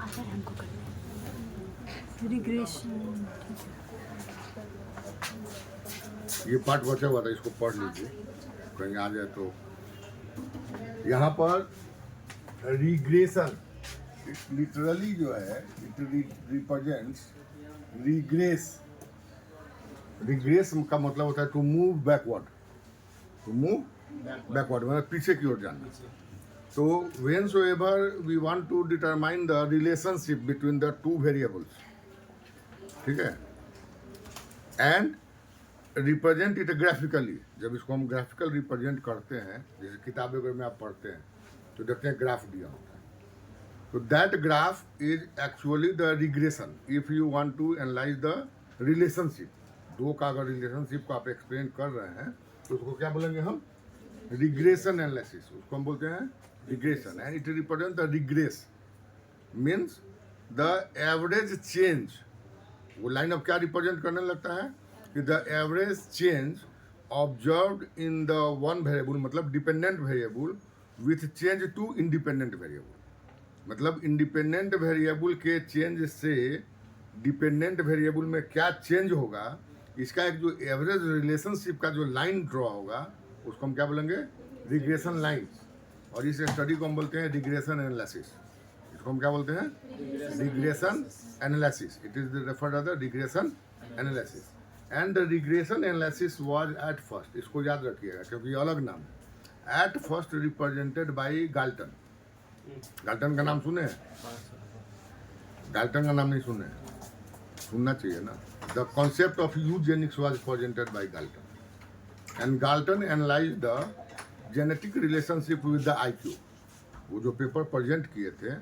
आकर हमको करना रिग्रेशन। ये पार्ट बचा हुआ था, इसको पढ़ लीजिए, कहीं आ जाए तो। यहाँ पर रिग्रेशन लिटरली जो है इट रिप्रेजेंट्स रिग्रेस। रिग्रेस का मतलब होता है to move backward, to move backward मतलब पीछे की ओर जाना। तो when so ever we want to determine the relationship between the two variables, ठीक है, एंड रिप्रेजेंट इट ग्राफिकली। जब इसको हम ग्राफिकल रिप्रेजेंट करते हैं, जैसे किताबें वगैरह में आप पढ़ते हैं तो देखते हैं ग्राफ दिया होता है, तो that graph is actually the regression. If you want to analyse the relationship, दो का अगर रिलेशनशिप को आप एक्सप्लेन कर रहे हैं तो उसको क्या बोलेंगे हम? रिग्रेशन एनालिसिस, उसको हम बोलते हैं regression. And it represent the regress means the average change. वो लाइन अब क्या रिप्रेजेंट करने लगता है कि the average change observed in the one variable, मतलब dependent variable with change to independent variable. मतलब इंडिपेंडेंट वेरिएबल के चेंज से डिपेंडेंट वेरिएबल में क्या चेंज होगा, इसका एक जो एवरेज रिलेशनशिप का जो लाइन ड्रॉ होगा उसको हम क्या बोलेंगे? Regression line. और इस स्टडी को हम बोलते हैं रिग्रेशन एनालिसिस। इसको हम क्या बोलते हैं? Regression analysis. It is referred as the regression analysis. And the regression analysis was at first, इसको याद रखिएगा क्योंकि ये अलग नाम है, at first represented by Galton. Galton का नाम सुने हैं? गाल्टन का नाम नहीं सुने हैं? सुनना चाहिए ना। The concept of Eugenix was presented by Galton and Galton analyse the genetic relationship with the IQ. वो जो पेपर प्रेजेंट किए थे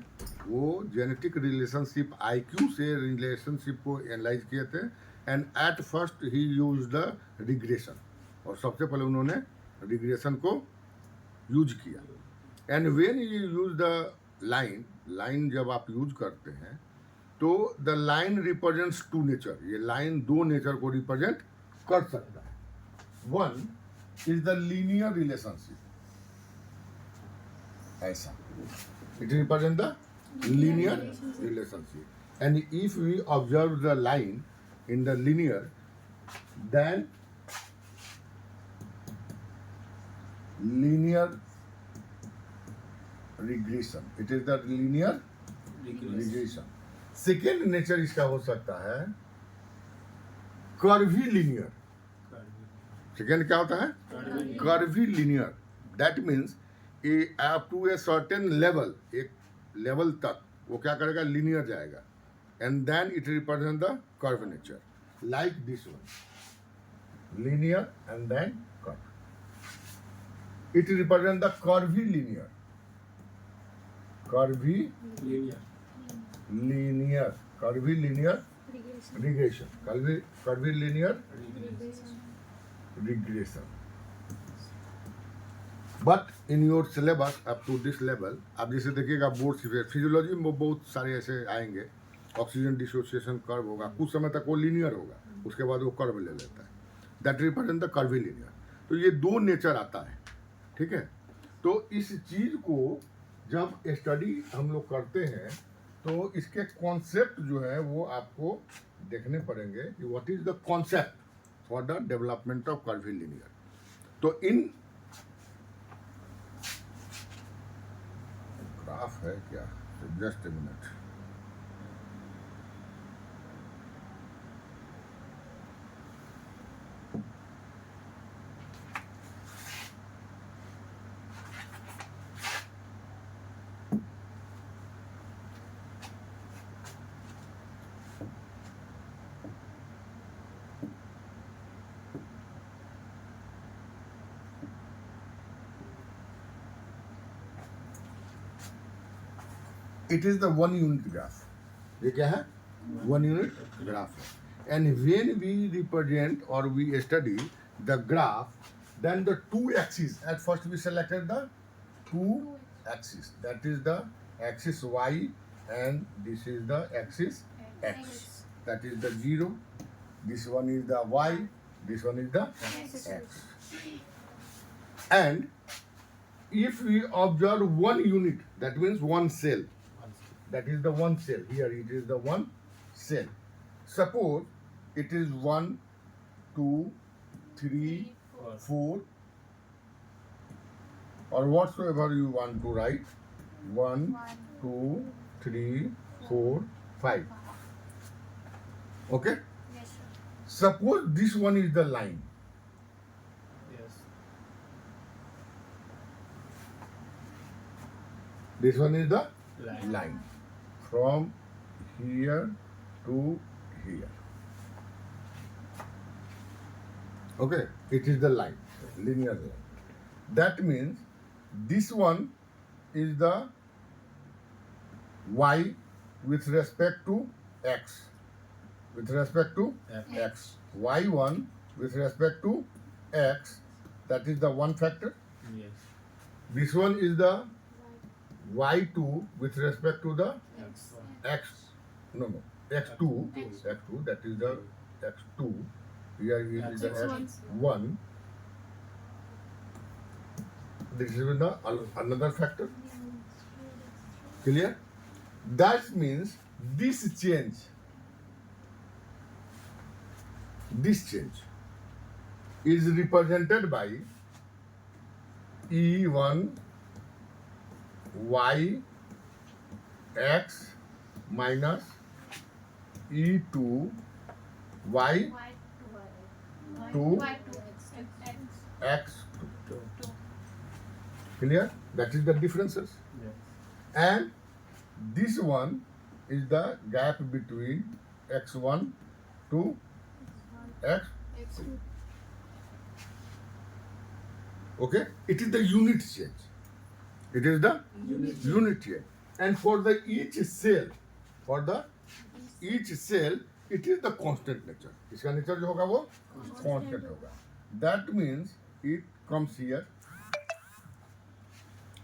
वो जेनेटिक रिलेशनशिप आईक्यू से रिलेशनशिप को एनालाइज किए थे। And at first he use the regression, और सबसे पहले उन्होंने रिग्रेशन को यूज किया। And when you use the line, line जब आप यूज करते हैं तो the line represents to nature. ये लाइन दो नेचर को रिप्रेजेंट कर सकता है। One is the linear relationship, ऐसा it represent the linear relationship. And if we observe the line in the linear, then linear regression, it is the linear regression. Second nature इसका हो सकता है curvy linear. Second क्या होता है? Curvy linear. That means up to a certain level, एक level तक वो क्या करेगा? लीनियर जाएगा। And then it represent the curve nature, like this one, linear and then curve. It represent the curvy linear, curvy linear, curvy linear regression, curvy linear regression. But in your syllabus up to this level, आप जैसे देखिएगा board से physiology में बहुत सारे ऐसे आएंगे, oxygen dissociation curve होगा, कुछ समय तक वो लीनियर होगा, उसके बाद वो कर्व ले लेता है। That represent the curvy linear. तो ये दो नेचर आता है, ठीक है। तो इस चीज को जब स्टडी हम लोग करते हैं तो इसके कॉन्सेप्ट जो है वो आपको देखने पड़ेंगे कि what is the concept for the development of curvy linear. तो इन ग्राफ है क्या? Just a minute. It is the one unit graph. ये क्या है? वन यूनिट ग्राफ है। एंड व्हेन वी रिप्रेजेंट और we study the graph, then the two axes, at first we selected the two axes, that is the axis y and this is the axis x, that is the 0, this one is the y, this one is the x. And if we observe one unit, that means one cell, that is the one cell. Here it is the one cell. Suppose it is 1, 2, 3, 4, or whatsoever you want to write. 1, 2, 3, 4, 5. Okay? Yes, sir. Suppose this one is the line. Yes. This one is the Line. line. From here to here. Okay? It is the line. Linear line. That means this one is the y with respect to x. With respect to x. y1 with respect to x, that is the one factor. Yes. This one is the y2 with respect to the X1. x. No, x2. x2, that is the x2. Here is the x1. This is the another factor. Clear? That means this change is represented by E1 y x minus E2 y to x. Clear? That is the differences. Yes. And this one is the gap between x1 to x. Okay? It is the unit change. It is the unit change. And for the each cell, it is the constant nature. इसका nature जो होगा वो constant होगा. That means it comes here.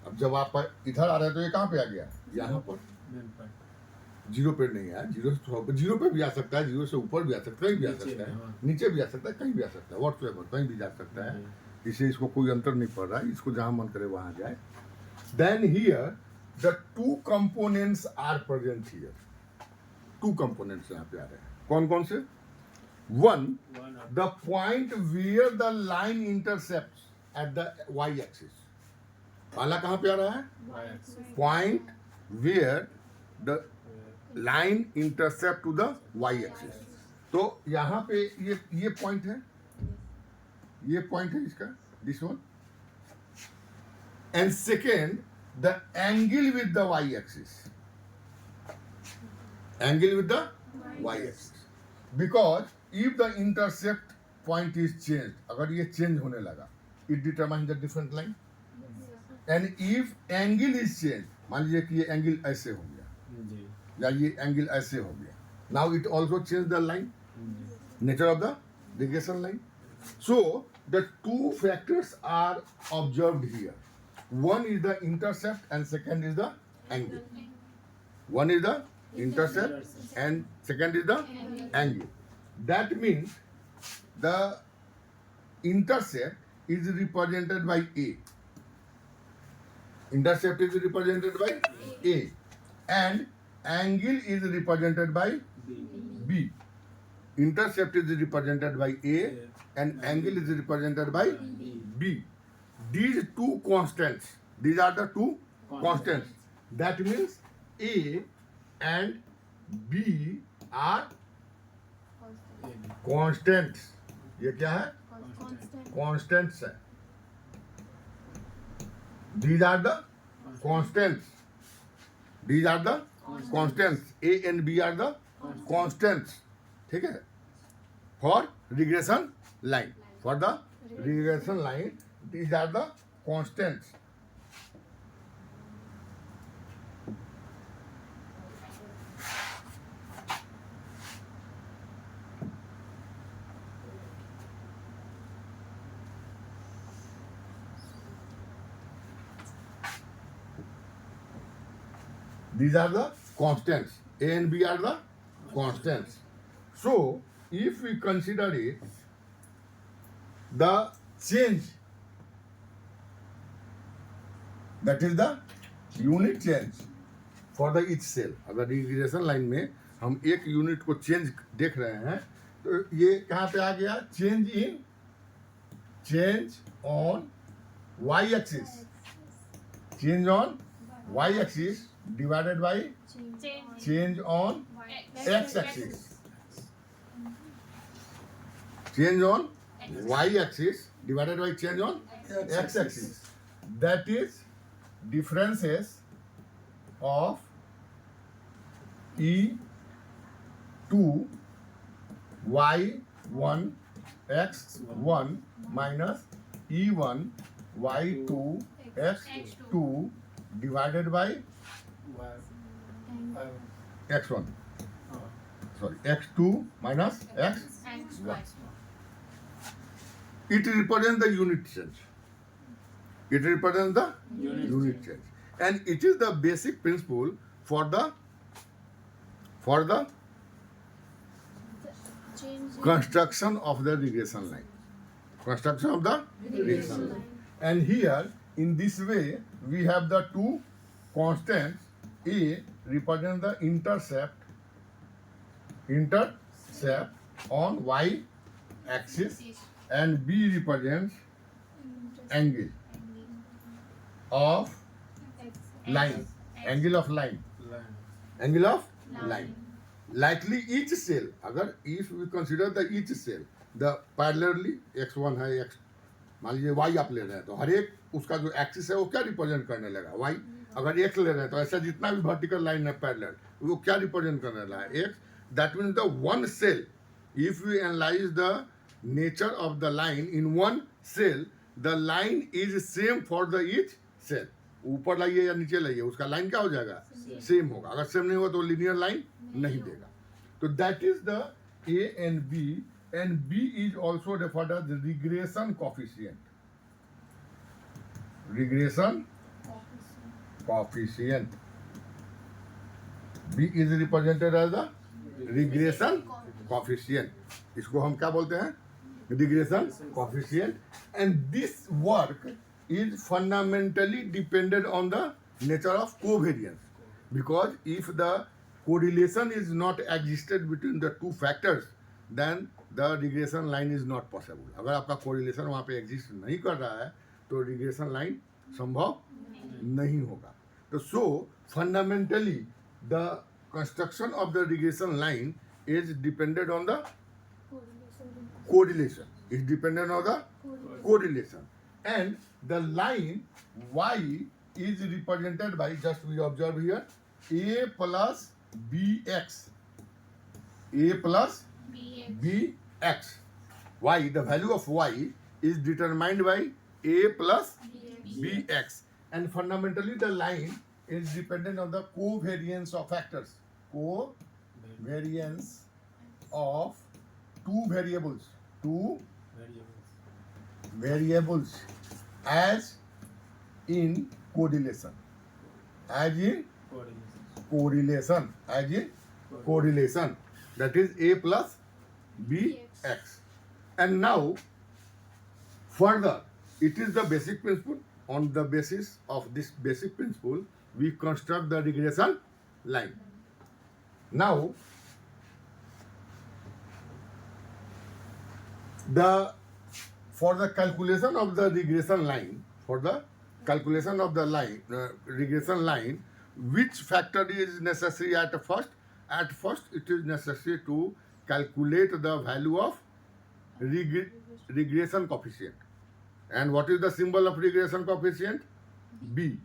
अब जब आप इधर आ रहे हैं तो ये कहाँ पे आ गया? यहाँ पर. Main point. जीरो पे नहीं है. जीरो पे भी आ सकता है. जीरो से ऊपर भी आ सकता है. कहीं भी आ नीचे सकता भी, है. हाँ. नीचे भी आ सकता है. कहीं भी आ सकता है. व्हाटसएवर कहीं भी जा सकता है. इसे इसको कोई अंतर नहीं पड़ रहा है. इसको जहाँ मन करे वहाँ जाए. Then here the two components are present here. Two components यहाँ पे आ रहे हैं. कौन कौन से? One, One up. the point where the line intercepts at the y-axis. पहला कहाँ पे आ रहा है? Y axis. Point where the line intercept to the y-axis. तो यहाँ पे ये point है. ये point है इसका. This one. And second, the angle with the y-axis. Angle with the y-axis. Because if the intercept point is changed, अगर ये change होने लगा, it determines the different line. And if angle is changed, मान लीजिए कि ये angle ऐसे हो गया, जी. या ये angle ऐसे हो गया. Now it also changed the line, nature of the regression line. So the two factors are observed here. One is the intercept and second is the angle. One is the intercept and second is the angle. That means the intercept is represented by A. Intercept is represented by A. And angle is represented by B. Intercept is represented by A and angle is represented by B. These two constants, these are the two constants. That means A and B are constants. ये क्या है? Constants है. These are the constants. These are the constants. A and B are the constants. ठीक है? For regression line. For the regression line, these are the constants. These are the constants. A and B are the constants. So, if we consider it, the change, that is the unit change, for the each cell. अगर regression line में हम एक unit को change देख रहे हैं तो ये कहाँ पे आ गया, change on Y axis, change on Y axis divided by change on X axis, change on y-axis divided by change on x-axis. That is differences of E2 y1 x1 minus E1 y2 x2 divided by x1. Sorry, x2 minus x1. It represents the unit change. It represents the unit change. And it is the basic principle for the construction of the regression line. Construction of the regression line. And here, in this way, we have the two constants. A represents the intercept on y axis, and B represents angle of line, angle of line. Likely each cell, अगर if we consider the each cell, the parallelly x1 है, x मान लीजिए y आप ले रहे हैं तो हर एक उसका जो एक्सिस है वो क्या रिप्रेजेंट करने लगा, y। अगर x ले रहे हैं तो ऐसा जितना भी वर्टिकल लाइन है पैरेलल वो क्या रिप्रेजेंट करने लगा, x। That means the one cell, if we analyze the nature of the line in one cell, the line is same for the each cell. ऊपर लाइए या नीचे लाइए उसका लाइन क्या हो जाएगा, सेम होगा। अगर सेम नहीं हुआ तो लिनियर लाइन नहीं देगा। तो that is the A and B is also referred as the regression coefficient. B is represented as the regression coefficient. इसको हम क्या बोलते हैं, regression coefficient. And this work is fundamentally dependent on the nature of covariance, because if the correlation is not existed between the two factors, then the regression line is not possible. अगर आपका correlation वहाँ पे exist नहीं कर रहा है तो regression line संभव नहीं होगा। तो so fundamentally the construction of the regression line is dependent on the correlation. It's dependent on the correlation. And the line y is represented by, just we observe here, a plus bx. A plus bx. Y, the value of y is determined by a plus bx. And fundamentally the line is dependent on the covariance of factors. Covariance of two variables as in correlation. That is a plus bx. And now further, it is the basic principle. On the basis of this basic principle, we construct the regression line. Now for the calculation of the regression line, regression line, which factor is necessary at first? At first, it is necessary to calculate the value of regression coefficient. And what is the symbol of regression coefficient? B.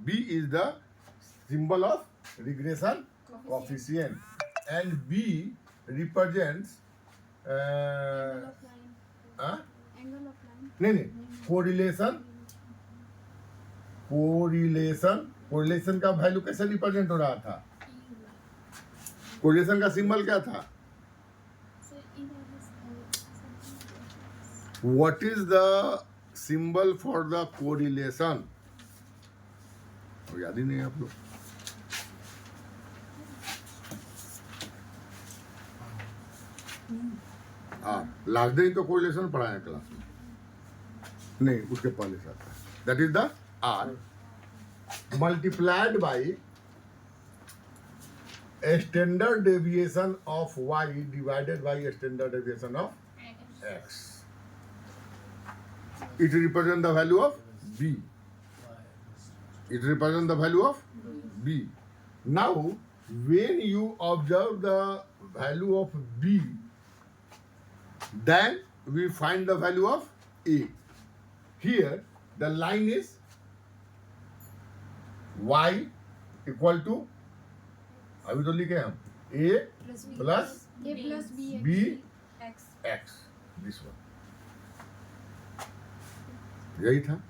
B is the symbol of regression coefficient. And B represents नहीं correlation का value कैसे represent हो रहा था, correlation का symbol क्या था, what is the symbol for the correlation, याद ही नहीं आप लोग। लास्ट डे तो कोरिलेशन पढ़ाया क्लास में, नहीं उसके पहले से आता है। That is the R multiplied by a standard deviation of y divided by a standard deviation of x. It represents the value of b. It represents the value of b. Now, when you observe the value of b, then we find the value of a. Here, the line is y equal to, अभी तो लिखे हम a plus A plus B b X. x. This one. यही था.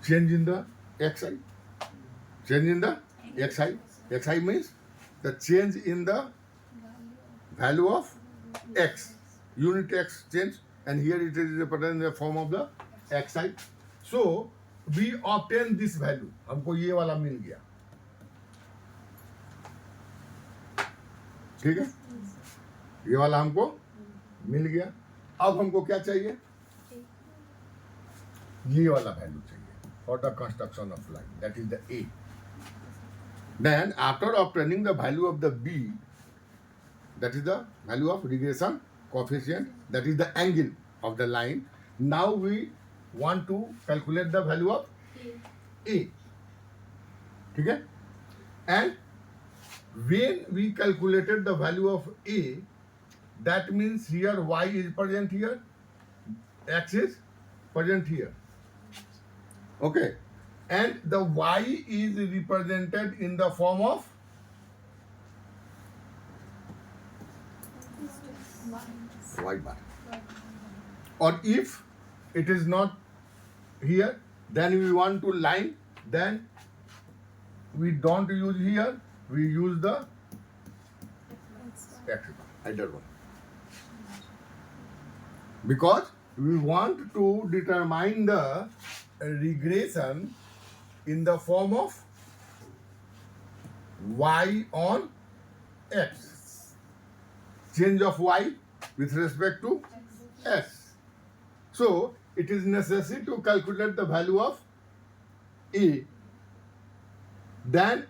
Change in the xi. Change in the xi. Xi means the change in the value of x. Unit x change, and here it is represented in the form of the xi. So we obtain this value. हमको ये वाला मिल गया. ठीक है, ये वाला हमको मिल गया. अब हमको क्या चाहिए? ये वाला वैल्यू चाहिए for the construction of line, that is the a. Then after obtaining the value of the b, that is the value of regression coefficient, that is the angle of the line. Now we want to calculate the value of a. ठीक है? And when we calculated the value of a, that means here y is present here, x is present here. Okay, and the y is represented in the form of y bar. Or if it is not here, then we want to line, then we don't use here, we use the x bar, either one. Because we want to determine the regression in the form of y on x. Change of y with respect to s. So it is necessary to calculate the value of a. Then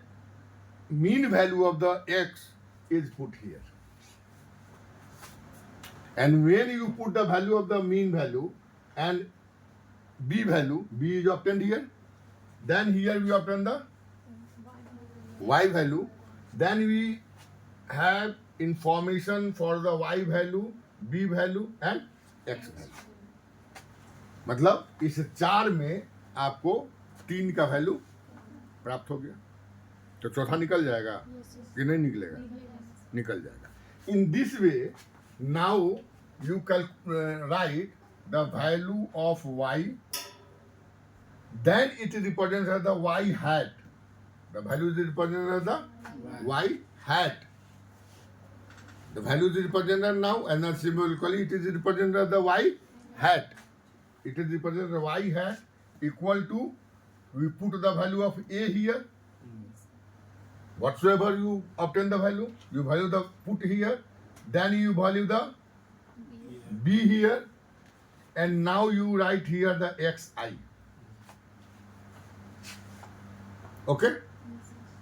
mean value of the x is put here. And when you put the value of the mean value and b value, b is obtained here, then here we obtain the y value, then we have information for the y value, b value and x value. मतलब इस चार में आपको 3 का value प्राप्त हो गया, तो चौथा निकल जाएगा कि नहीं निकलेगा? निकल जाएगा. In this way, now you write the value of y, then it represents as the y hat. The value is represented as the y hat. The value is represented now, and then symbolically it is represented as the y hat. It is represented as y hat equal to, we put the value of a here. Whatsoever you obtain the value, you value the put here, then you value the b here, and now you write here the xi. Okay?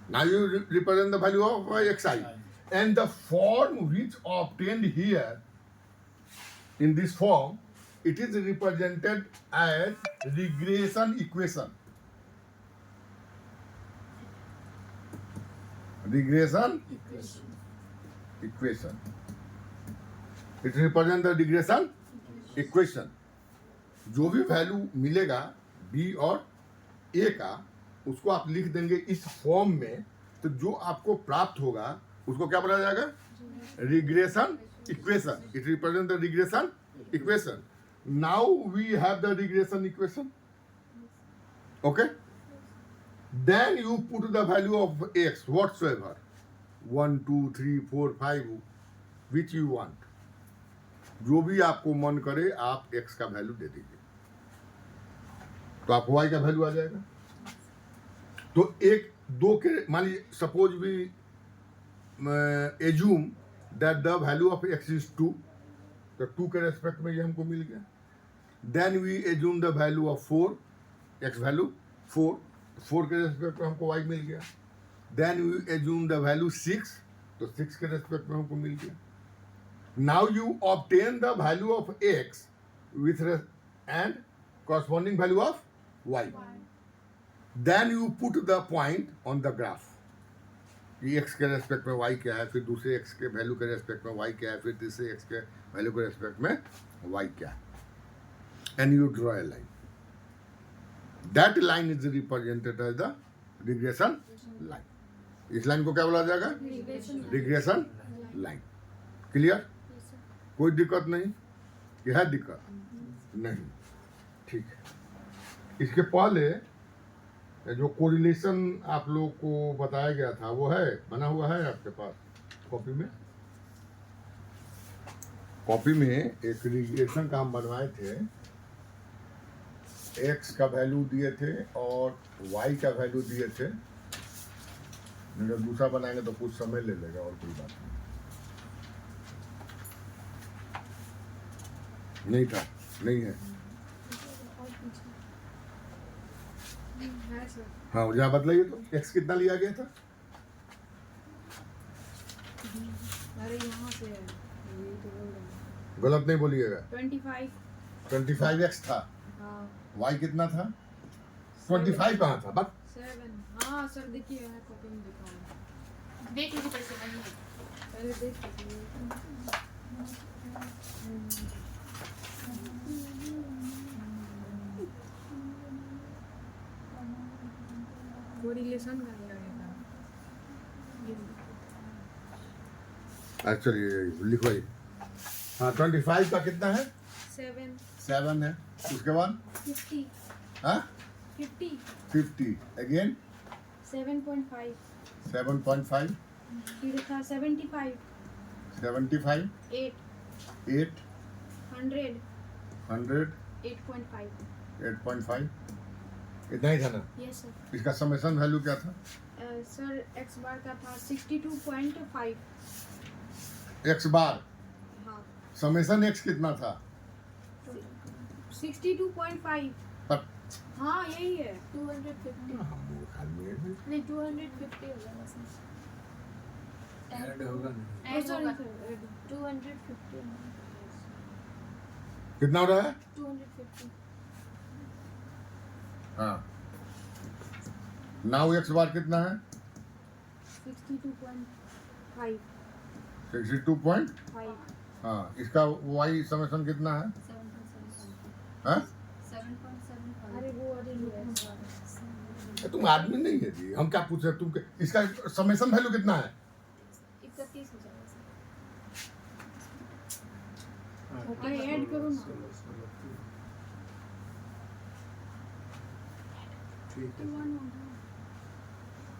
Now you represent the value of xi. And the form which obtained here, in this form, it is represented as regression equation. Regression equation. It represents the regression equation. जो भी value मिलेगा b और a का, उसको आप लिख देंगे इस फॉर्म में, तो जो आपको प्राप्त होगा उसको क्या बोला जाएगा? Regression equation. It represent the regression equation. Now we have the regression equation. Okay, then you put the value of x whatsoever, 1 2 3 4 5 which you want. जो भी आपको मन करे आप x का वैल्यू दे दीजिए, तो आप y का वैल्यू आ जाएगा. तो एक दो के, मान लीजिए suppose we assume that the value of x is 2, तो 2 के रेस्पेक्ट में ये हमको मिल गया. Then we assume the value of 4, x value 4, 4 के रेस्पेक्ट में हमको y मिल गया. Then you assume the value 6, तो 6 के रेस्पेक्ट में हमको मिल गया. Now you obtain the value of x with and corresponding value of y. Then you put the point on the graph. कि x के रेस्पेक्ट में y क्या है, फिर दूसरे x के वैल्यू के रेस्पेक्ट में y क्या है, फिर तीसरे x के वैल्यू के रेस्पेक्ट में y क्या है. And you draw a line. That line is represented as the regression line. इस लाइन को क्या बोला जाएगा? Regression line. क्लियर? कोई दिक्कत नहीं? कि है दिक्कत? नहीं. ठीक है. इसके पहले जो कोरिलेशन आप लोग को बताया गया था वो है, बना हुआ है आपके पास कॉपी में? कॉपी में एक रिग्रेशन का हम बनवाए थे. x का वैल्यू दिए थे और y का वैल्यू दिए थे. जब दूसरा बनाएंगे तो कुछ समय ले लेगा, और कोई बात नहीं था, नहीं है. हाँ, जहाँ बतलाइए तो x कितना लिया गया था? अरे यहाँ से है, ये तो बोल रहा हूँ। गलत नहीं बोलिएगा. 25 25x था. हाँ y कितना था? 25 कहाँ था? बस 7. हाँ सर देखिए यहाँ कॉपी में देखा हूँ. देख लीजिए कैसे बनी है। पहले देख लीजिए. कोरिलेशन का क्या है? एक्चुअली लिखो ये. हाँ, 25 का कितना है? 7. 7 है. उसके बाद 50. हाँ 50. 50 अगेन 7.5. 7.5 फिर था 75. 75 8. 8 100. 100 8.5. 8.5. इतना ही था ना? Yes sir. इसका समेशन वैल्यू क्या था? सर x बार का था 62.5. x बार. हाँ समेशन x कितना था? 62.5. पर हाँ यही है. 250 हम मूर्ख आदमी हैं. नहीं 250 होगा बस ऐड होगा नहीं. ऐड होगा सर 250 कितना हो रहा है? 250 हाँ. नाउ x बार कितना है? 62.5. 62. हाँ. इसका y समेशन कितना है? 7.75 हाँ? 7.75 अरे वो अरे ये तुम आदमी नहीं है जी, हम क्या पूछ रहे हैं तुम? इसका समेशन वैल्यू कितना है? 31 हो जाएगा सर. अरे ऐड करो ना.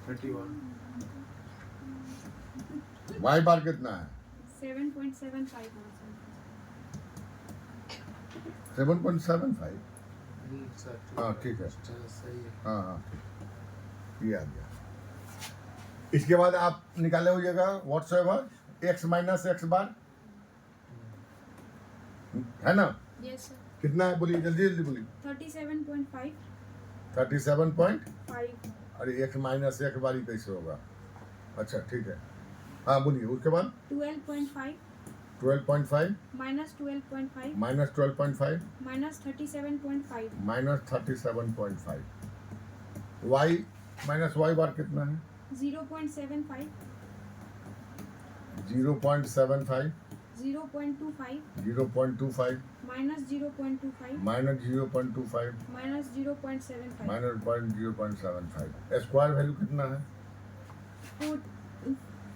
31. y बार कितना है? 7.75. 7.75. सर हाँ, ठीक है. चलो सही है. हाँ हाँ ठीक. ये आ गया. इसके बाद आप निकाले होइएगा व्हाट्सएवर x माइनस एक्स बार है ना? Yes sir. कितना है? बोलिए जल्दी जल्दी बोलिए. 37.5. 37. अरे x माइनस एक्स बार ही कैसे होगा? अच्छा ठीक है. हाँ बोलिए. उसके बाद 12.5. 12.5 minus 12.5. Minus 12.5 minus 37.5. Minus 37.5. y minus y बार कितना है? 0.75. 0.75 0.25. 0.25 minus 0.25. Minus 0.25 minus 0.75. Minus 0.75. Square value कितना है?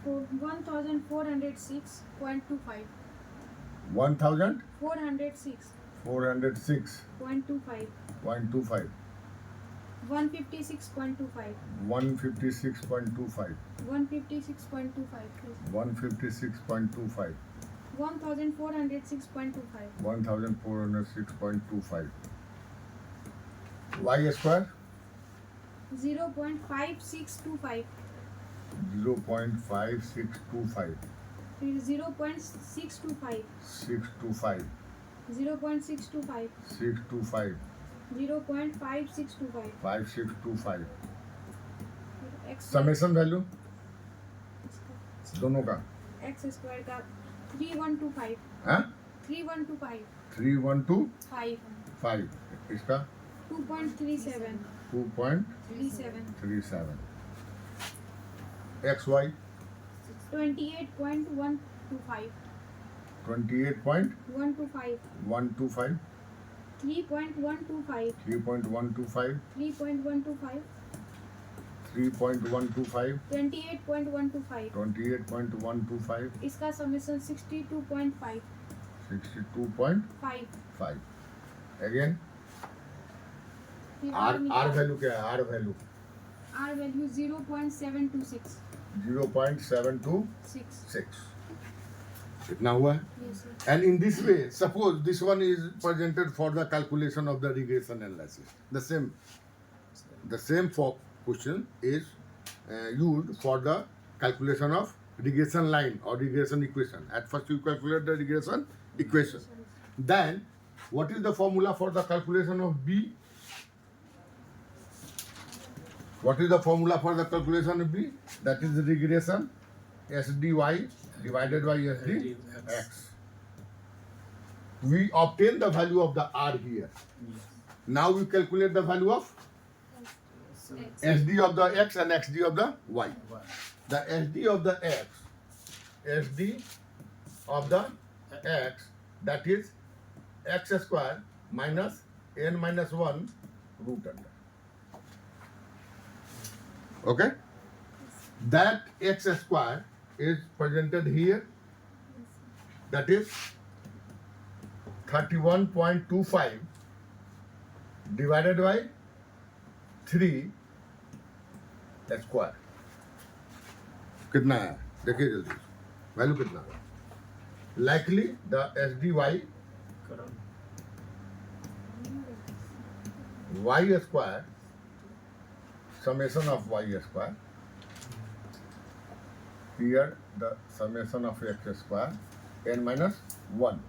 1406.25. 1000 406.25. 406.25 156.25. 156.25 156.25. 156.25 1406.25. 1406.25. y square 0.5625. 0.5625 फिर 0.625. 625 0.625. 625 0.5625. 5625 समेशन वैल्यू दोनों का एक्स स्क्वायर का 3125 हाँ 3125 3125 5 इसका 2.37 2.37 एक्स वाई 28.125 28.125 125 3.125 3.125 3.125 3.125 28.125 28.125 इसका समेशन 62.5 62.5 5 अगेन आर वैल्यू क्या है आर वैल्यू आर वैल्यू 0.726 0.726 इतना हुआ है yes sir and in this way suppose this one is presented for the calculation of the regression analysis the same for question is used for the calculation of regression line or regression equation. At first you calculate the regression equation, then what is the formula for the calculation of b? What is the formula for the calculation of b? That is the regression sdy divided by sdx. We obtain the value of the r here. Yes. Now we calculate the value of X. SD of the x and XD of the y. One. The SD of the x, that is x square minus n minus 1 root under. Okay? That x square is presented here. That is 31.25 divided by 3 square कितना है देखिए जल्दी value कितना है likely the S D Y Correct. Y square summation of y square here the summation of x square n minus 1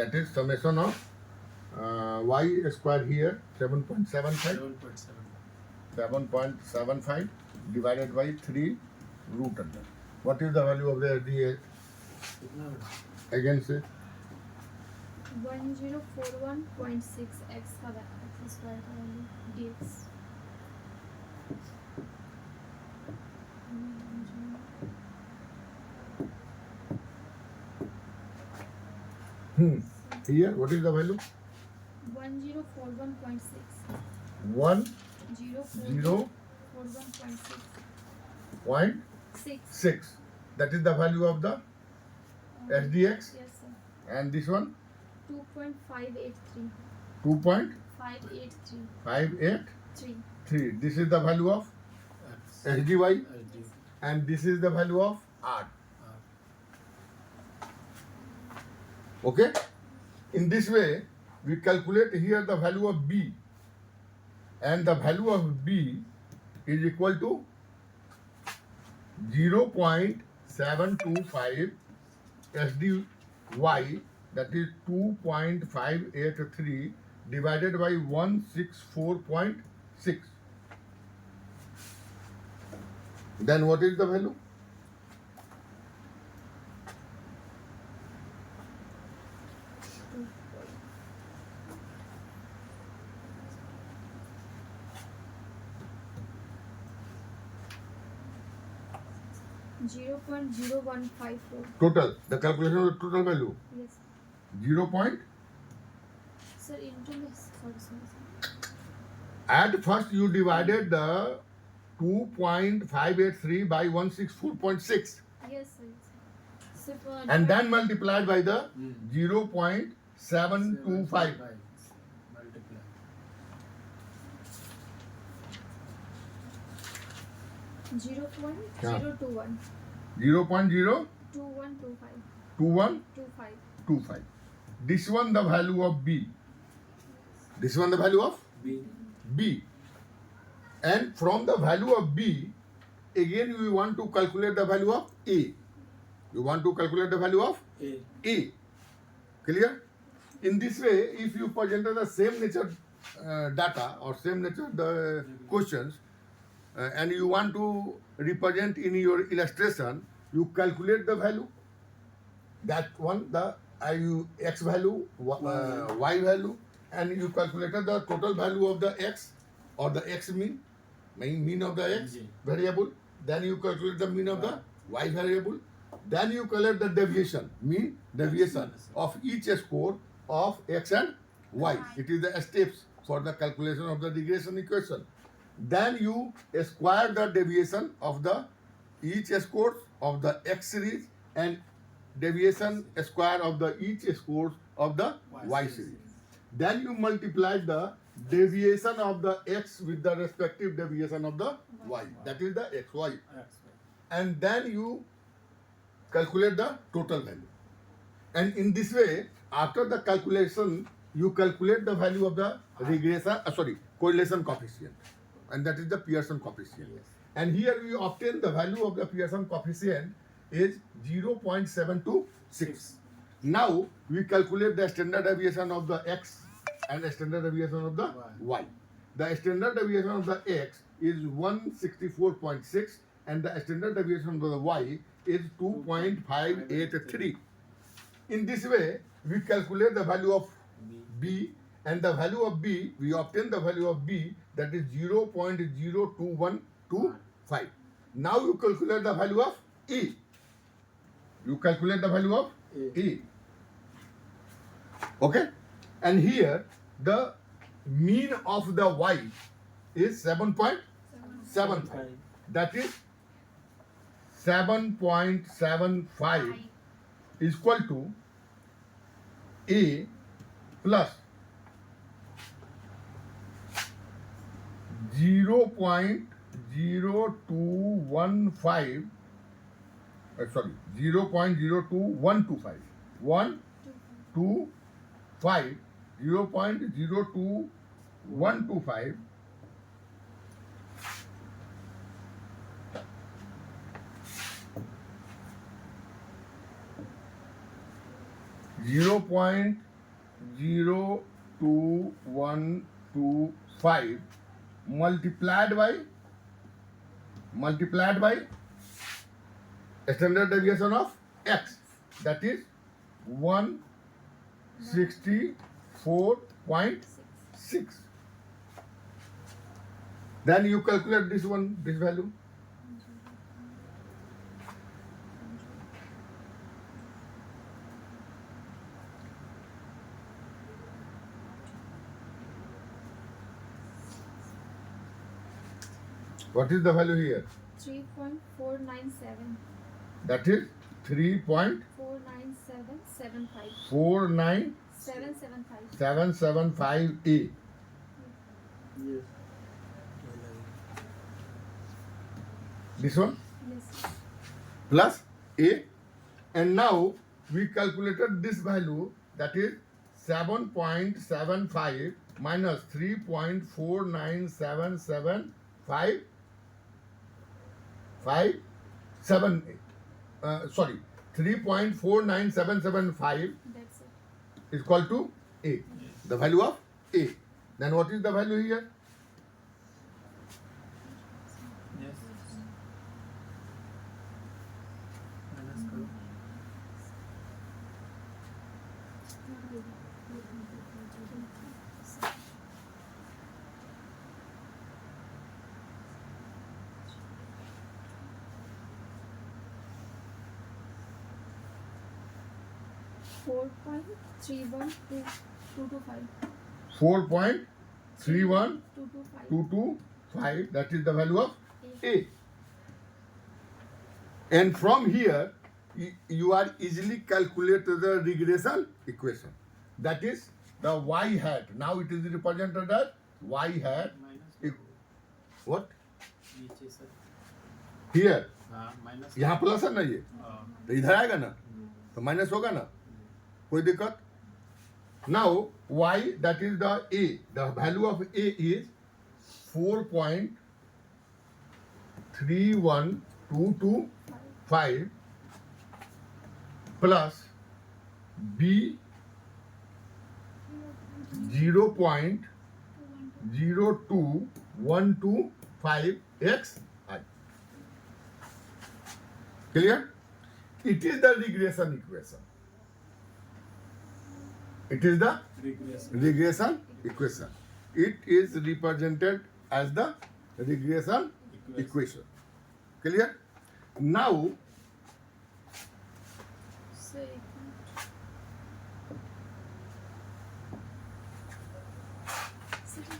that is summation of y square here 7.75 7.7. divided by 3 root under. What is the value of the SDA? कितना बड़ा? Again say 1041.6 x का x square का value dx here what is the value? 1041.6 1 041.6 0.6 that is the value of the SDX yes sir and this one 2.583 2.583 3 this is the value of X. SDY SD. and this is the value of R. R. Okay, in this way we calculate here the value of B and the value of B is equal to 0.725 SDY, that is 2.583 divided by 164.6. Then what is the value? Zero point 0154 Total, the calculation of the total value yes 0. sir into this sorry At first you divided the 2.583 by 164.6 yes sir sir and then multiplied by the Hmm. 0.725. Multiply. Zero point Yeah. 021 0.02125. 2125 This one the value of B. This one the value of B. B. And from the value of B, again we want to calculate the value of A. You want to calculate the value of A. A. Clear? In this way, if you present the same nature data or same nature the questions, and you want to represent in your illustration, you calculate the value. That one, the x value, y value, and you calculated the total value of the x or the x mean of the x variable. Then you calculate the mean of the y variable. Then you calculate the deviation, mean deviation of each score of x and y. It is the steps for the calculation of the regression equation. Then you square the deviation of the each score of the x series and deviation square of the each score of the y series. Then you multiply the deviation of the x with the respective deviation of the y. That is the xy. And then you calculate the total value. And in this way, after the calculation, you calculate the value of the regression, correlation coefficient. And that is the Pearson coefficient. And here we obtain the value of the Pearson coefficient is 0.726. Now we calculate the standard deviation of the x and the standard deviation of the y. The standard deviation of the x is 164.6 and the standard deviation of the y is 2.583. In this way, we calculate the value of b, and the value of b, we obtain the value of b, that is 0.02125. Now you calculate the value of e. You calculate the value of e. Okay? And here, the mean of the y is 7.75. That is 7.75 is equal to a plus 0.0215 0.02125 0.02125 0.02125 multiplied by standard deviation of x, that is 164.6. Then you calculate this value. What is the value here? 3.497. That is 49775. 49775 A. This one Yes. plus A, and now we calculated this value, that is 7.75 minus 3.49775 3.49775 That's it. is equal to A, the value of A. Then what is the value here? Yes. Minus करो. 4.31225. 4.31225, that is the value of A. And from here, you are easily calculate the regression equation. That is the y hat. Now it is represented as y hat. Minus What? नीचे sir. Here. हाँ minus. यहाँ plus है ना ये, तो इधर आएगा ना, तो माइनस होगा ना, कोई दिक्कत? Now y, that is the A. The value of A is 4.31225 plus B 0.02125 5xi. Clear? It is the regression equation. It is the Regression. regression equation. It is represented as the regression equation. Clear? Now, So you can sit it in.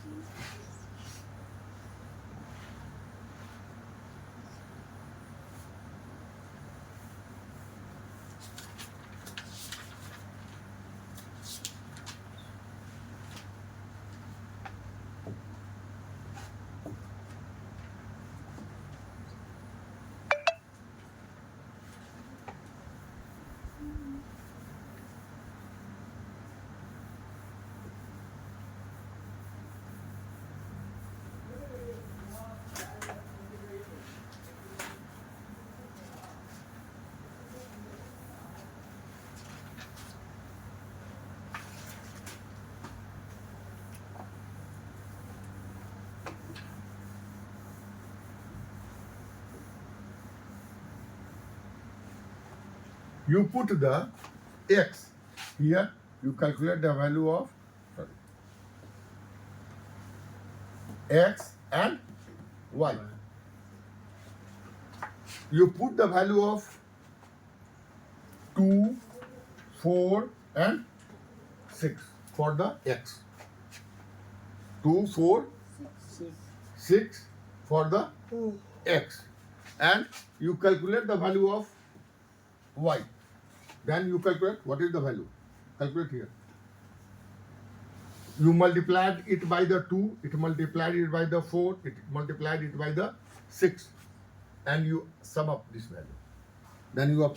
you put the x here, you calculate the value of x and y. You put the value of 2, 4 and 6 for the x. 2, 4, 6 for the x. And you calculate the value of y. Then you calculate what is the value. Calculate here. You multiplied it by the 2, it multiplied it by the 4, it multiplied it by the 6. And you sum up this value. Then you have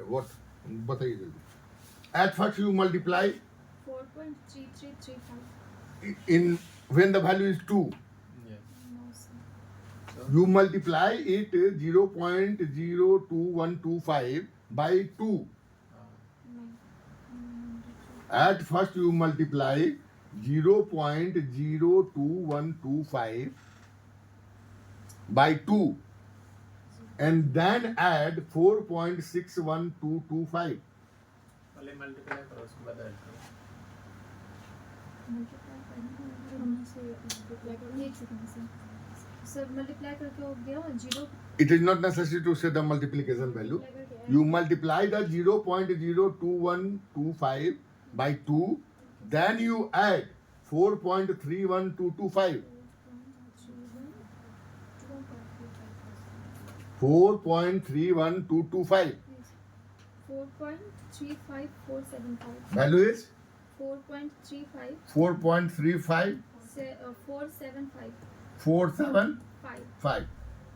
what? बताइए जल्दी. At first you multiply 4.3335. in when the value is 2. Yes. No, sir. So, You multiply it 0.02125 by 2. Nine. At first you multiply 0.02125 by 2 and then add 4.61225. पहले multiply करो उसके बाद add करो. Multiply करने से multiply करो. एक सेकंड से. सर multiply करके हो गया 0. It is not necessary to say the multiplication value. multiply करके You multiply the 0.02125 by 2, then you add 4.31225. 4.31225. 4.35475. Value is 4.35 4.35 475 475.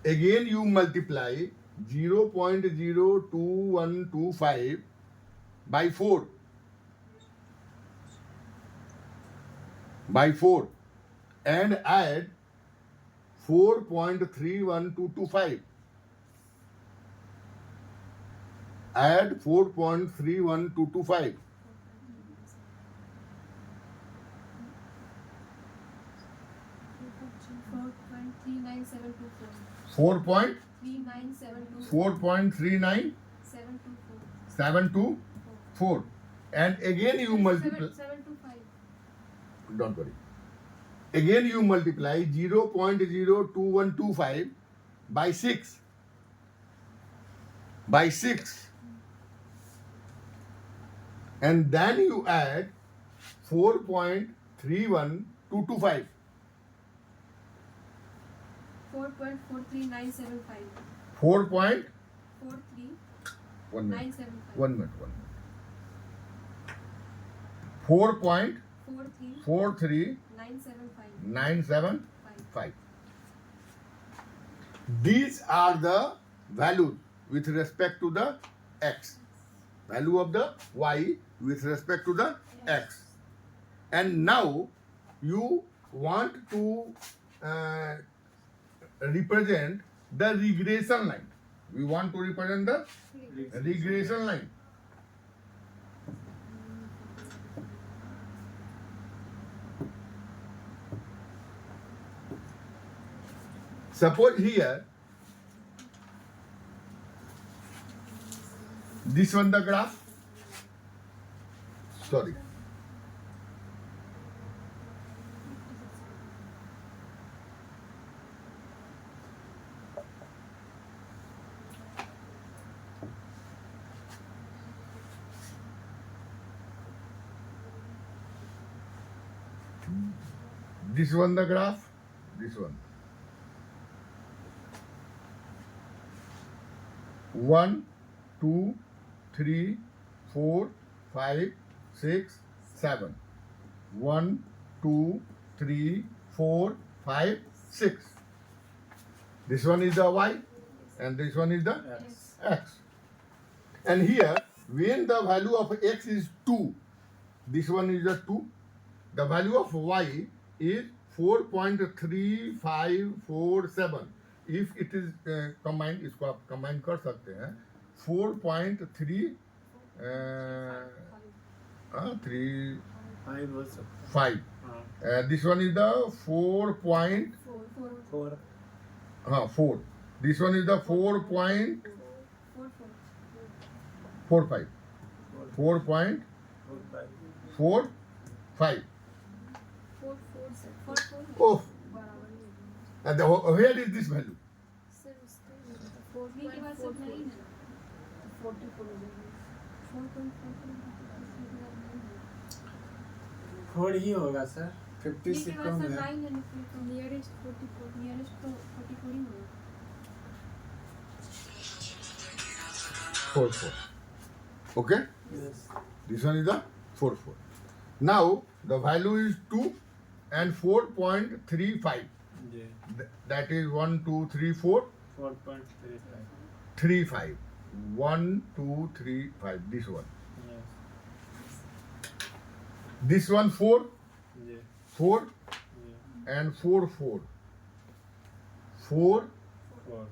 Again you multiply 0.02125 by 4 and add 4.31225. Add 4.31225. 4 point 4.39 724. And again you multiply. 725. Don't worry. Again you multiply 0.02125 by 6. And then you add 4.31225. 4.43975. 4 point 1 minute. 43975. 1 minute. 4.43975. These are the values with respect to the x. Value of the y with respect to the x. And now you want to represent the regression line. We want to represent the regression line. Suppose here, this one the graph. Sorry. This one the graph, this one. 1, 2, 3, 4, 5, 6, 7. 1, 2, 3, 4, 5, 6. This one is the y and this one is the Yes. x. And here, when the value of x is 2, this one is a 2, the value of y is 4.3547. If it is combined, इसको आप combine कर सकते हैं 4.3 3 5 बोल सकते 5. हैं. हाँ. This one is the 4.4. 4. This one is the 4.45. 4.45. 4. 5. 4 Oh, and where is this value? Sir उसका 4 के बाद सब 9 है 44 4 ही होगा सर. 50 से के बाद कम सब है. 9 है नियरेस्ट 44 नियरेस्ट तो 44 ही होगा 4.4. Okay? Yes. This one is the 4.4. Now, the value is 2 and 4.35. जी. That is 1, 2, 3, 4, 4.35. 35. 1, 2, 3, 5. This one. Yes. This one 4, जी. 4 जी. and 4, 4. 4, 4.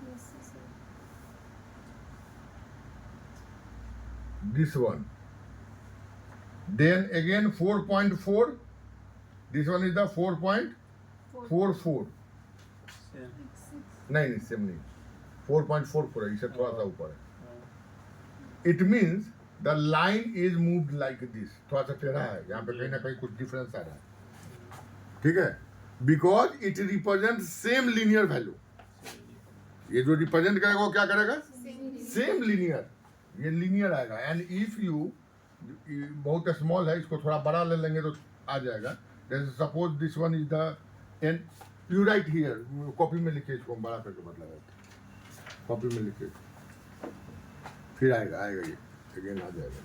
Yes sir this one. Then again 4.4. This one is the 4.44. Same. नहीं नहीं same नहीं 4.44 है इससे थोड़ा सा ऊपर है. हाँ. It means the line is moved like this. थोड़ा सा टेढ़ा है यहाँ पे कहीं ना कहीं कुछ डिफरेंस आ रहा है. ठीक है because it represents same linear value. ये जो रिप्रेजेंट करेगा वो क्या करेगा सेम लीनियर. ये लीनियर आएगा. एंड इफ यू बहुत स्मॉल है इसको थोड़ा बड़ा ले लेंगे तो आ जाएगा. जैसे suppose this one is the end you right here copy में लिखे इसको हम बड़ा करके बदला कॉपी में लिखे फिर आएगा ये अगेन आ जाएगा.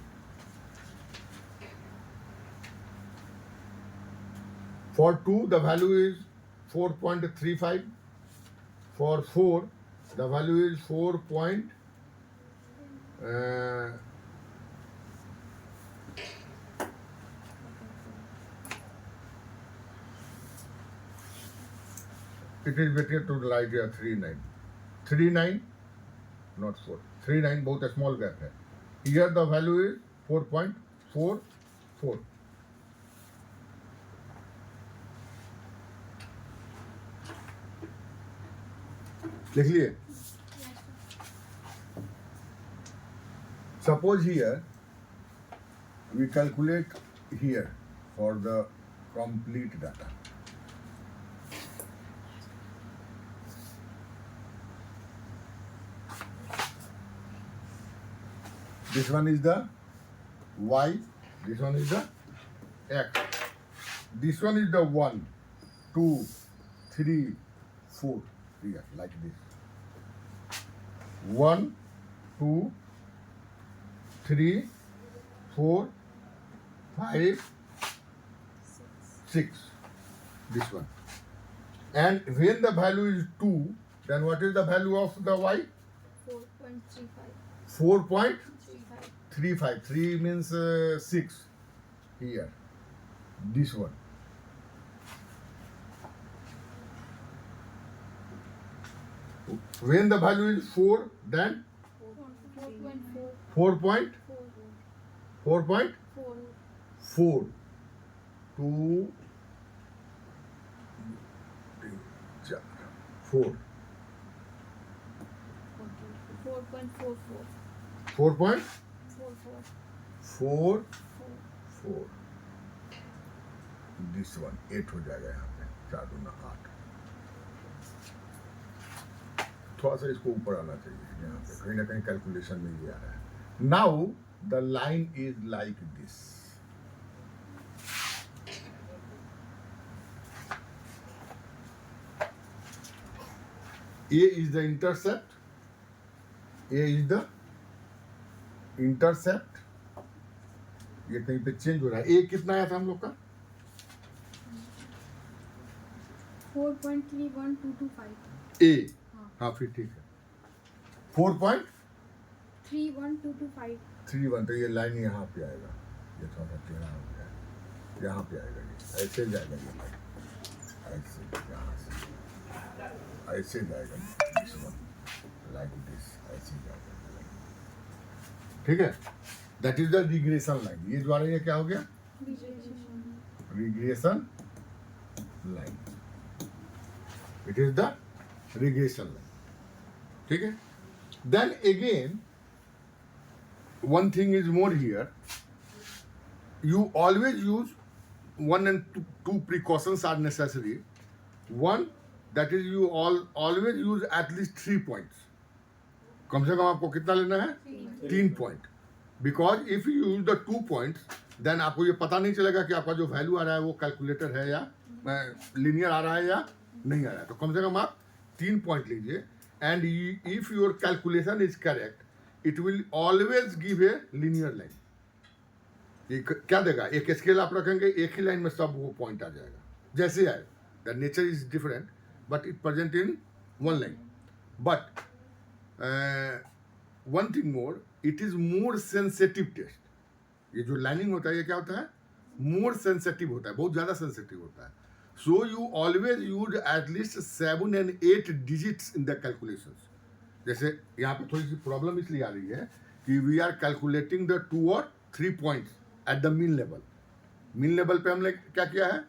For 2 the value is 4.35. For 4 the value is 4 point it is better to write here 39 not 4 39 बहुत small gap है. Here the value is 4.44. लिख लिए. Suppose here we calculate here for the complete data. This one is the y, this one is the x. This one is the 1, 2, 3, 4 here like this. 1, 2, 3, 4, 5, 6. This one. And when the value is 2, then what is the value of the y? 4.35 4.35. 3 means 6 here. This one. When the value is 4, then 4.4 4.4. 4 4. 2 3 4 4 4.44. 4.44 this one 8 हो जाएगा यहाँ पे 4 दूना 8 थोड़ा सा इसको ऊपर आना चाहिए यहाँ पे कहीं ना कहीं कैलकुलेशन में ये आ रहा है now the line is like this A is the intercept A is the intercept ये कहीं पे चेंज हो रहा है ए कितना आया था हम लोग का 4.31225. ए हाँ फिर ठीक है 4.31 31225. तो ये लाइन यहाँ पे आएगा ये थोड़ा टेढ़ा हो गया है यहाँ पे आएगा ये ऐसे जाएगा ये लाइन ऐसे यहाँ से ऐसे जाएगा दिस वन लाइक दिस ऐसे जाएगा ठीक है that is the regression line ये द्वारा ये क्या हो गया regression line it is the regression line ठीक है then again one thing is more here you always use one and two precautions are necessary one that is you always use at least 3 points कम से कम आपको कितना लेना है 3 point because if you use the 2 points then आपको ये पता नहीं चलेगा कि आपका जो वैल्यू आ रहा है वो कैलकुलेटर है या लीनियर आ रहा है या नहीं आ रहा है तो कम से कम आप 3 पॉइंट लीजिए and if your calculation is correct it will always give a linear line क्या देगा एक स्केल आप रखेंगे एक ही लाइन में सब वो पॉइंट आ जाएगा जैसे आए the nature is different but it present in one line but one thing more it is more sensitive test ये जो लाइनिंग होता है ये क्या होता है मोर सेंसिटिव होता है बहुत ज़्यादा सेंसिटिव होता है so you always use at least 7 and 8 digits in the calculations जैसे यहाँ पे थोड़ी सी प्रॉब्लम इसलिए आ रही है कि we are calculating the 2 or 3 points at the mean level पे हमने क्या किया है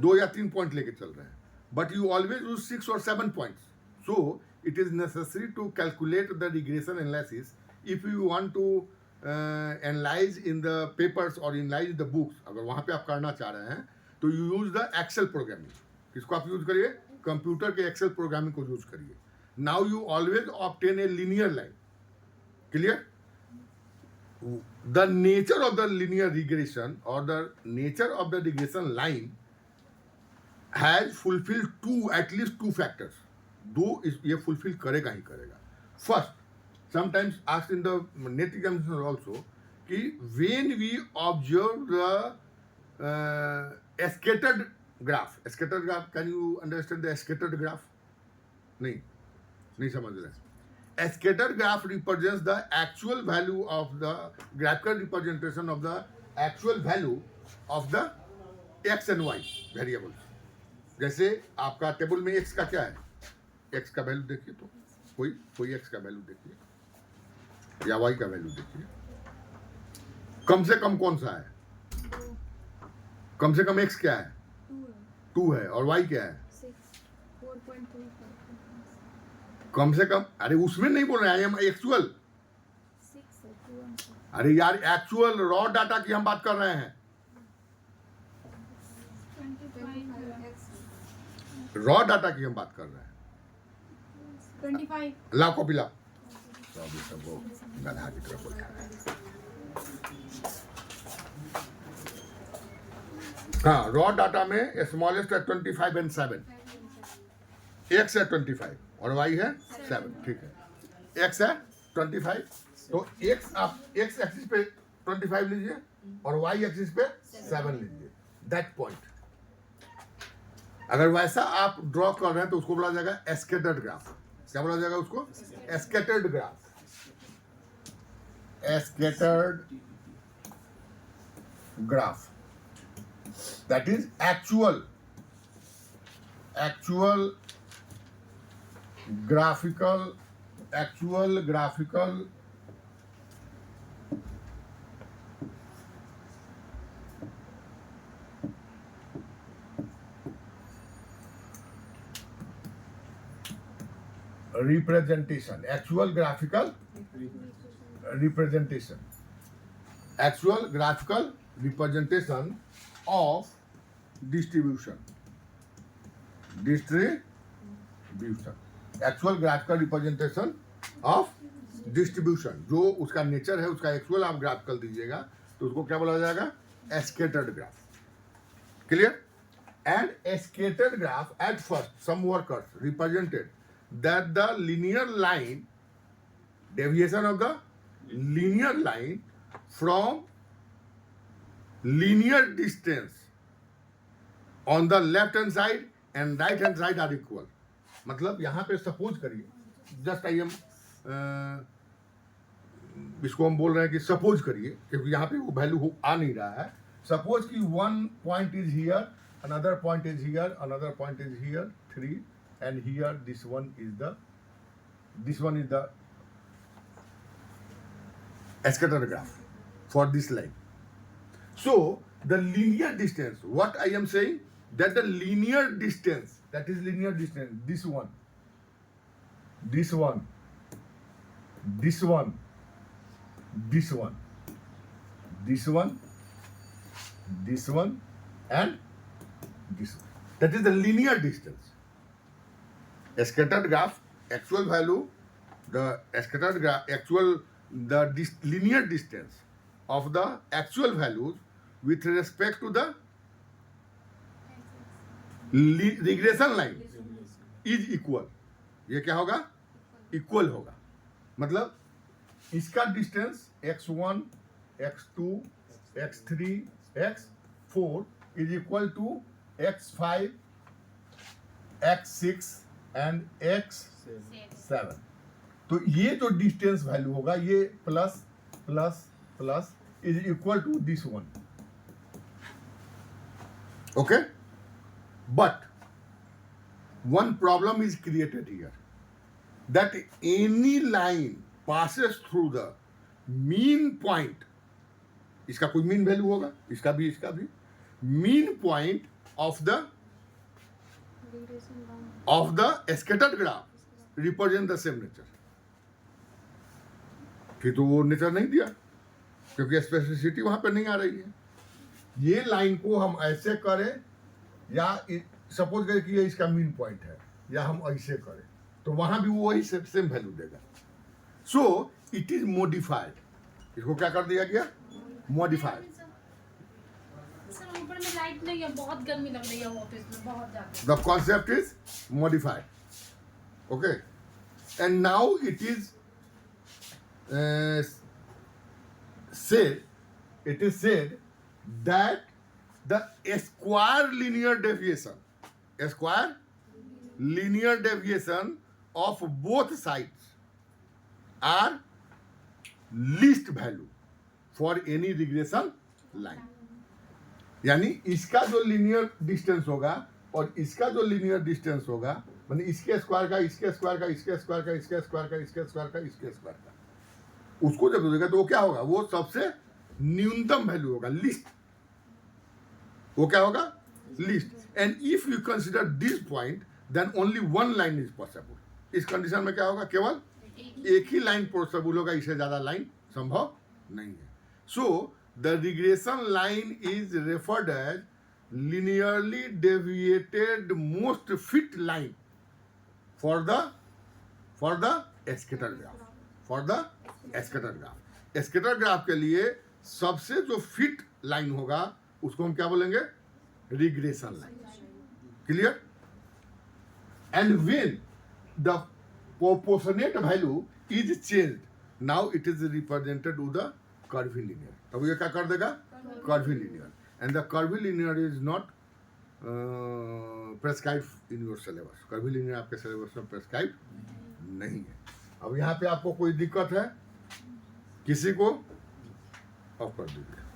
2 या 3 पॉइंट लेके चल रहे हैं but you always use 6 or 7 points so it is necessary to calculate the regression analysis if you want to analyse in the papers और एनालाइज द बुक्स अगर वहाँ पे आप करना चाह रहे हैं तो you use the Excel programming किसको आप यूज करिए कंप्यूटर के एक्सेल प्रोग्रामिंग को यूज करिए now you always obtain a linear line clear the nature of the linear regression or the nature of the regression line has fulfilled at least two factors दो ये fulfill करेगा ही करेगा first sometimes asked in the net examination also कि when we observe the scattered graph can you understand the scattered graph नहीं समझ रहे scatter graph represents the actual value of the graphical representation of the actual value of the X and Y variables जैसे आपका table में x का क्या है x का वैल्यू देखिए तो कोई एक्स का वैल्यू देखिए या वाई का वैल्यू देखिए कम से कम कौन सा है कम से कम एक्स क्या है 2 है और वाई क्या है 4.35. कम से कम अरे उसमें नहीं बोल रहे हैं एक्चुअल अरे यार एक्चुअल रॉ डाटा की हम बात कर रहे हैं रॉ डाटा की हम बात कर रहे हैं 25. ला कॉपी ला वो गधा की तरफ बैठा है हाँ रॉ डाटा में स्मॉलेस्ट है 25 and 7 एक्स है 25 और वाई है 7 ठीक है एक्स है 25 तो एक्स आप एक्स एक्सिस पे 25 लीजिए और वाई एक्सिस पे 7 लीजिए दैट पॉइंट अगर वैसा आप ड्रॉ कर रहे हैं तो उसको बोला जाएगा एस्केटर्ड ग्राफ क्या बोला जाएगा उसको scattered graph that is actual graphical representation, actual graphical representation, actual graphical representation of distribution, actual graphical representation of distribution. जो उसका नेचर है उसका एक्चुअल आप ग्राफिकल दीजिएगा तो उसको क्या बोला जाएगा? Scattered graph. Clear? And a scattered graph at first some workers represented that the linear line, deviation of the linear line from linear distance on the left hand side and right hand side are equal. मतलब यहाँ पे suppose करिए, just I am इसको हम बोल रहे हैं कि सपोज करिए, क्योंकि यहाँ पे वो वैल्यू आ नहीं रहा है. सपोज कि one point is here, another point is here, another point is here, 3, and here this one is the scatter graph for this line. So the linear distance, what I am saying, that the linear distance, that is linear distance, this one, this one, this one, this one, this one, this one, and this one. That is the linear distance. A scattered graph, actual value, the scattered graph, linear distance of the actual values with respect to the regression line is equal. ये क्या होगा? Equal होगा. मतलब इसका distance x1, x2, x3, x4 is equal to x5, x6 and x7. तो ये जो distance value होगा ये plus plus plus is equal to this one. Okay, but one problem is created here, that any line passes through the mean point. इसका कोई mean value होगा, इसका भी mean point of the scattered graph represent the same nature. फिर तो वो nature नहीं दिया क्योंकि स्पेसिफिसिटी वहां पे नहीं आ रही है. ये लाइन को हम ऐसे करें या सपोज करें कि ये इसका मीन पॉइंट है, या हम ऐसे करें तो वहां भी वो वही सेम वैल्यू देगा. सो इट इज मॉडिफाइड. इसको क्या कर दिया गया? मॉडिफाइड. सर ऊपर में लाइट नहीं है, बहुत गर्मी लग रही है ऑफिस में बहुत ज्यादा. The concept is modified. Okay, and now it is said that the square linear deviation of both sides are least value for any regression line. यानी इसका जो लीनियर डिस्टेंस होगा और इसका जो लीनियर डिस्टेंस होगा, मतलब इसके स्क्वायर का, इसके स्क्वायर का, इसके स्क्वायर का, इसके स्क्वायर का, इसके स्क्वायर का, इसके स्क्वायर का, उसको जब देगा तो वो क्या होगा? वो सबसे न्यूनतम वैल्यू होगा, लीस्ट. वो क्या होगा? Least. And if you consider this point then only one line is possible. इस कंडीशन में क्या होगा? केवल एक ही लाइन पॉसिबल होगा, इससे ज्यादा लाइन संभव नहीं है. सो the regression line is referred as linearly deviated most fit line for the scattered graph. For the scattered graph. Scattered graph के लिए सबसे जो फिट लाइन होगा उसको हम क्या बोलेंगे? regression line. Clear? And when the proportionate value is changed, now it is represented with the curvilinear. तब ये क्या कर देगा? curvilinear. And the curvilinear is not prescribed in your syllabus. curvilinear आपके सिलेबस में prescribed नहीं है. अब यहाँ पे आपको कोई दिक्कत है किसी को? ऑफ कर दीजिए.